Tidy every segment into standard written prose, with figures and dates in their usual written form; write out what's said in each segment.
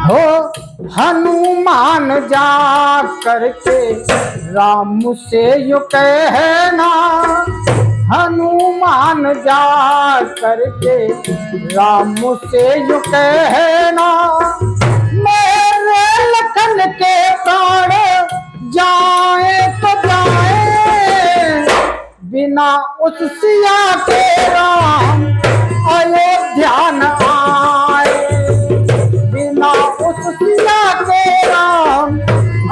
हो हनुमान जा करके राम से यू कहना, हनुमान जा करके राम से यू कहना, मेरे लखन के प्राण जाए तो जाए, बिना उस सिया के राम अयोध्या न आए, बिना उस सिया के राम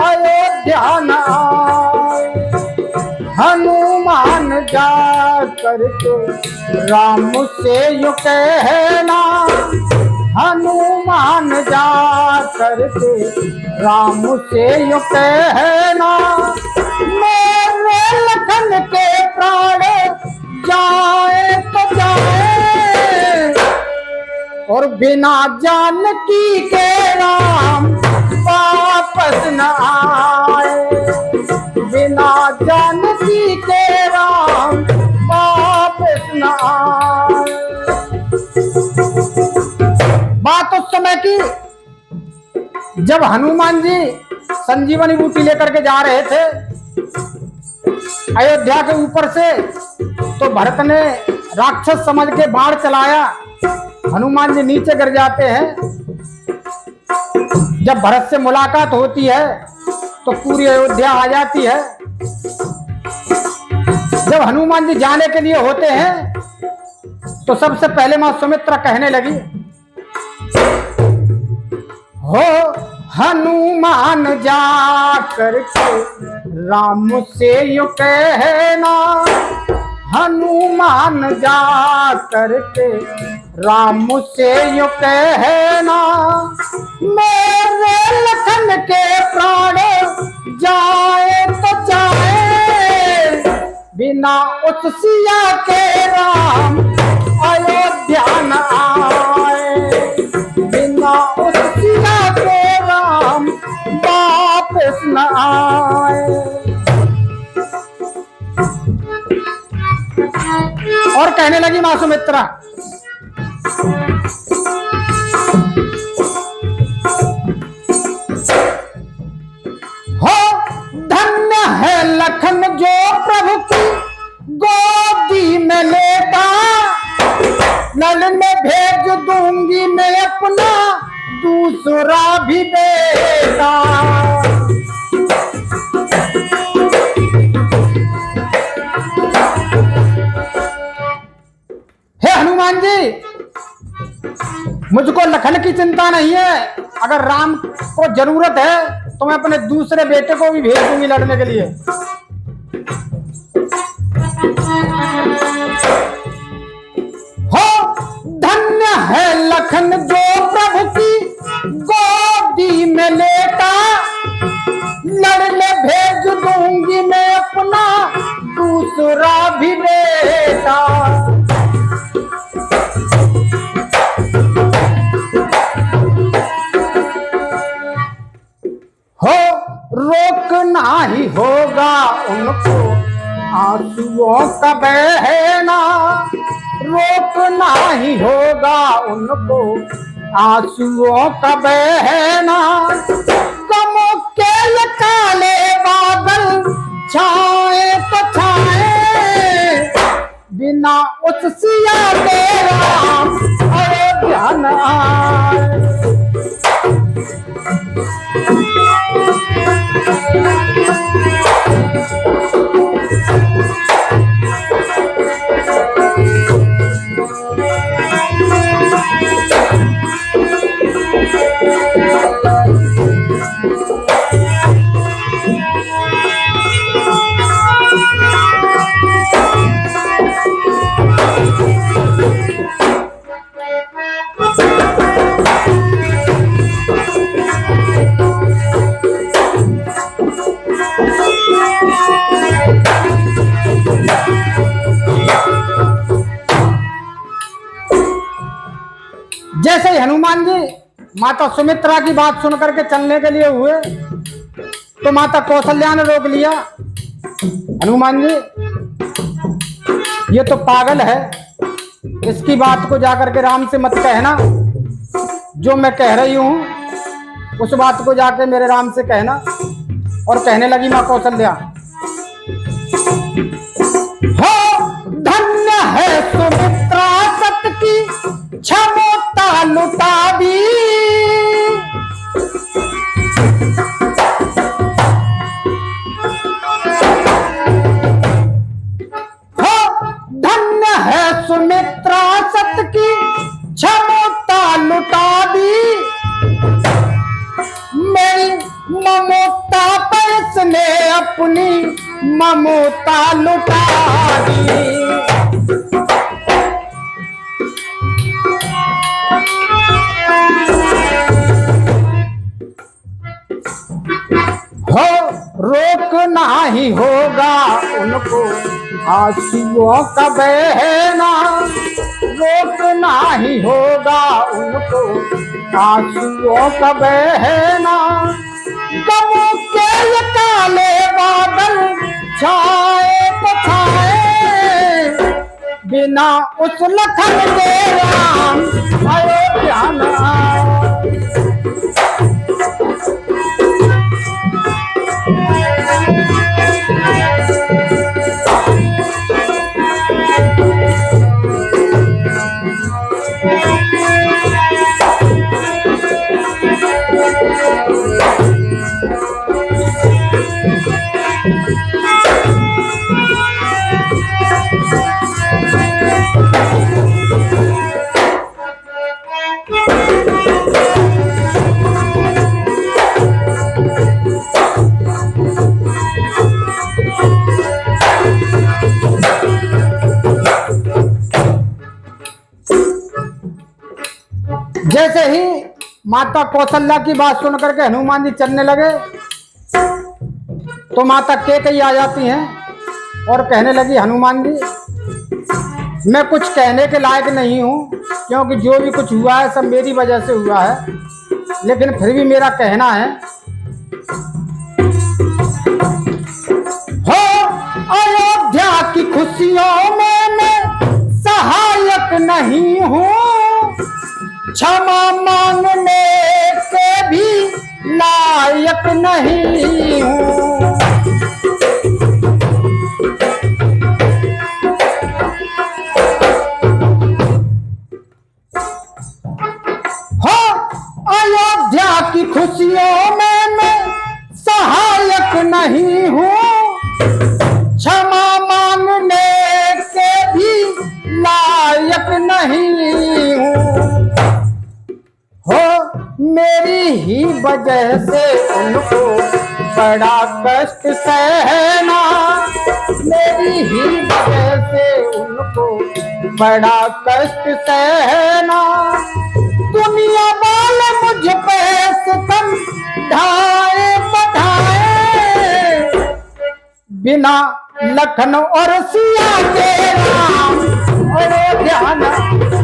अयोध्या न आए। हनुमान जा करके राम से यू कहना, हनुमान जा करके राम से यू कहना, मेरे लखन के प्राण जाए तो जाए, और बिना जानकी के राम वापस न आए, बिना जानकी के राम वापस न आए। बात उस समय की जब हनुमान जी संजीवनी बूटी लेकर के जा रहे थे अयोध्या के ऊपर से, तो भरत ने राक्षस समझ के बाण चलाया, हनुमान जी नीचे गिर जाते हैं। जब भरत से मुलाकात होती है तो पूरी अयोध्या आ जाती है। जब हनुमान जी जाने के लिए होते हैं तो सबसे पहले मां सुमित्रा कहने लगी, हो हनुमान जा करके राम से यू कहना, हनुमान जा करके राम से यू कहना, मेरे लखन के प्राण जाए तो जाए, बिना उस सिया के राम अयोध्या न आए, बिना उस सिया के राम वापस न आए। और कहने लगी मां सुमित्रा, हो धन्य है लखन जो प्रभु की गोदी में लेता, नल में भेज दूंगी मैं अपना दूसरा भी बेटा। हे हनुमान जी, मुझको लखन की चिंता नहीं है, अगर राम को जरूरत है तो मैं अपने दूसरे बेटे को भी भेज दूंगी लड़ने के लिए। हो धन्य है लखन जो प्रभु की गोदी में लेता, लड़ने भेज दूंगी मैं अपना दूसरा भी बेटा। हो रोकना ही होगा उनको आंसुओं का बहना, रोकना ही होगा उनको आंसुओं का बहना, गमों के ये काले बादल छाए तो छाए, बिना उस सिया के राम अयोध्या न आए। जैसे ही हनुमान जी माता सुमित्रा की बात सुन करके चलने के लिए हुए तो माता कौशल्या ने रोक लिया, हनुमान जी ये तो पागल है, इसकी बात को जाकर के राम से मत कहना, जो मैं कह रही हूं उस बात को जाके मेरे राम से कहना। और कहने लगी माँ कौशल्या, हो धन्य है सुमित्रा सत की क्षमता लुटा दी। हो धन्य है सुमित्रा सत की क्षमता लुटा दी। मेरी ममता पर इसने अपनी ममता लुटा दी। हो रोकना ही होगा उनको आंसुओं का बहना। रोकना ही होगा उनको आंसुओं का बहना। गमों के ये काले बादल छाए तो छाए, बिना उस लखन के राम अयोध्या न आए। जैसे ही माता कौशल्या की बात सुनकर के हनुमान जी चलने लगे तो माता कैकेयी आ जाती हैं और कहने लगी, हनुमान जी मैं कुछ कहने के लायक नहीं हूँ, क्योंकि जो भी कुछ हुआ है सब मेरी वजह से हुआ है, लेकिन फिर भी मेरा कहना है। हो अयोध्या की खुशियों में मैं सहायक नहीं हूँ, क्षमा मांगने के भी लायक नहीं हूँ। हो अयोध्या की खुशियों में मैं सहायक नहीं हूँ, क्षमा मांगने के भी लायक नहीं हूँ। हो मेरी ही वजह से उनको बड़ा कष्ट सहना। मेरी ही वजह से उनको बड़ा कष्ट सहना। दुनिया वाले मुझ पे सितम ढाए बढ़ाए, बिना लखन और सिया के राम अयोध्या न आए।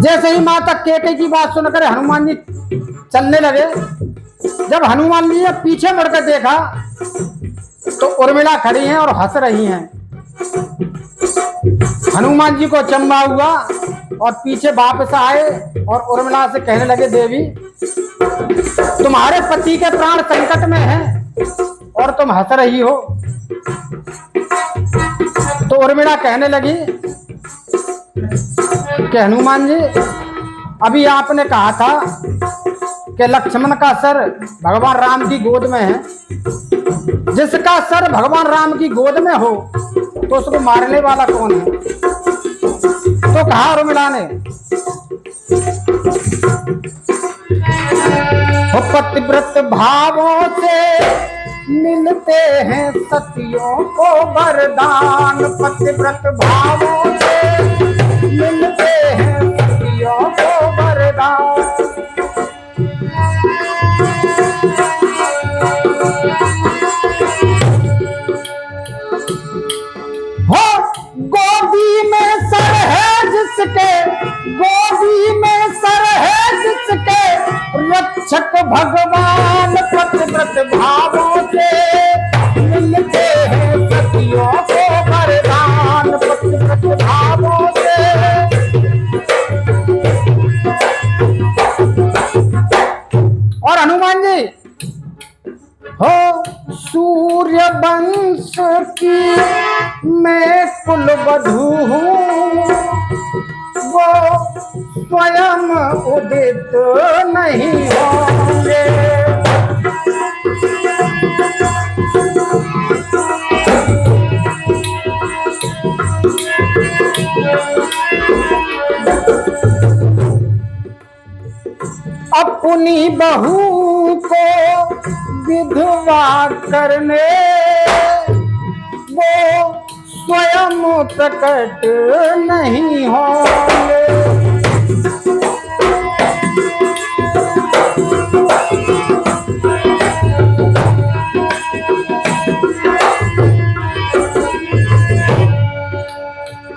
जैसे ही माता कैकेयी की बात सुनकर हनुमान जी चलने लगे, जब हनुमान जी ने पीछे मुड़कर देखा तो उर्मिला खड़ी हैं और हंस रही हैं। हनुमान जी को चंबा हुआ और पीछे वापस आए और उर्मिला से कहने लगे, देवी तुम्हारे पति के प्राण संकट में हैं और तुम हंस रही हो। तो उर्मिला कहने लगी कि हनुमान जी अभी आपने कहा था कि लक्ष्मण का सर भगवान राम की गोद में है। जिसका सर भगवान राम की गोद में हो तो उसको मारने वाला कौन है? तो कहा उर्मिला ने, वो पतिव्रत भावों से मिलते हैं सतियों को वरदान, पतिव्रत भावों से मिलते हैं सतियों को वरदान। हो गोदी में सर है जिसके, गोदी में सर है जिसके, रक्षक भगवान पतिव्रत भावों से मिलते हैं सतियों को वरदान, पतिव्रत भावों से। और हनुमान जी हो सूर्य वंश की मैं कुलवधू हूँ, वो स्वयं उदित नहीं होंगे। अपनी बहू को विधवा करने वो स्वयं प्रकट नहीं होंगे।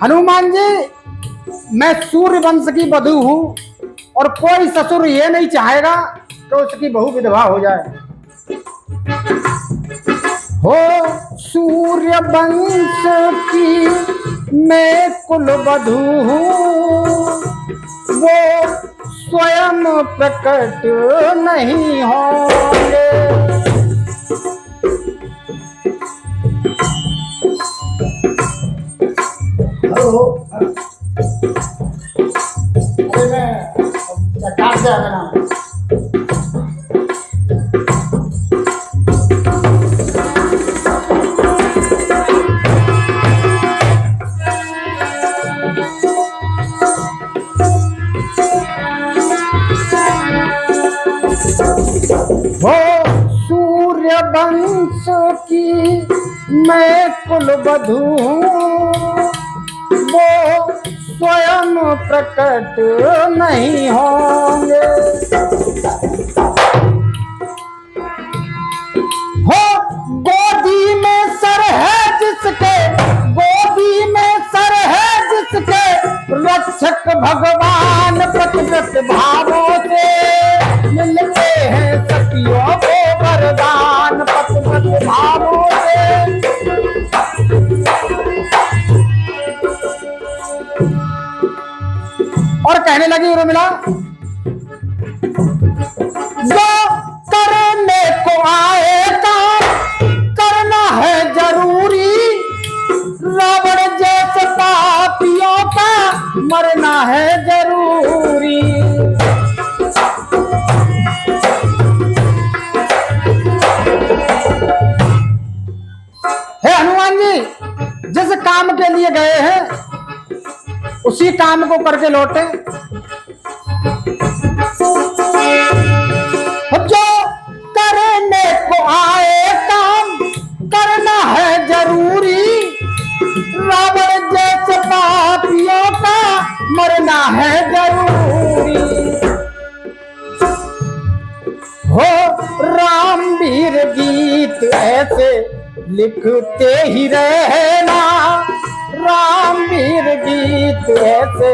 हनुमान जी मैं सूर्य वंश की वधू हूं और कोई ससुर ये नहीं चाहेगा कि उसकी बहू विधवा हो जाए। हो सूर्य वंश की मैं कुलवधू हूँ, वो स्वयं प्रकट नहीं होंगे। हेलो काट जाएगा ना। वो सूर्य वंश की मैं कुलवधू हूँ, वो स्वयं प्रकट नहीं होंगे। हो गोदी में सर है जिसके, गोदी में सर है जिसके, रक्षक भगवान पतिव्रत भावों से मिलते हैं सतियों को वरदान, पतिव्रत भावों से। और कहने लगी उर्मिला, जो करने को आए काम करना है जरूरी, रावण जैसे पापियों का मरना है जरूरी। हे हनुमान जी जिस काम के लिए गए हैं उसी काम को करके लौटे। जो करने को आए काम करना है जरूरी, रावण जैसे पापियों का मरना है जरूरी। हो रामवीर गीत ऐसे लिखते ही रहना, रामवीर गीत ऐसे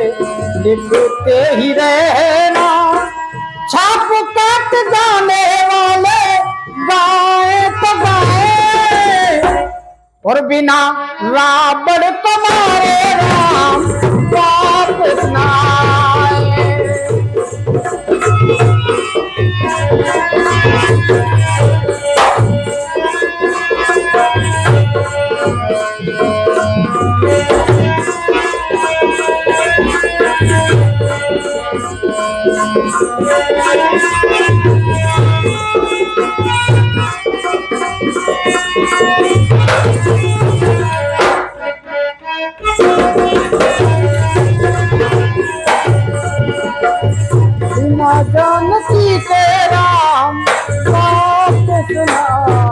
लिखते ही रहना। छाप काट गाने वाले गाए तो गाए, और बिना रावण को मारे राम वापस ना आए। जानकी के राम सुना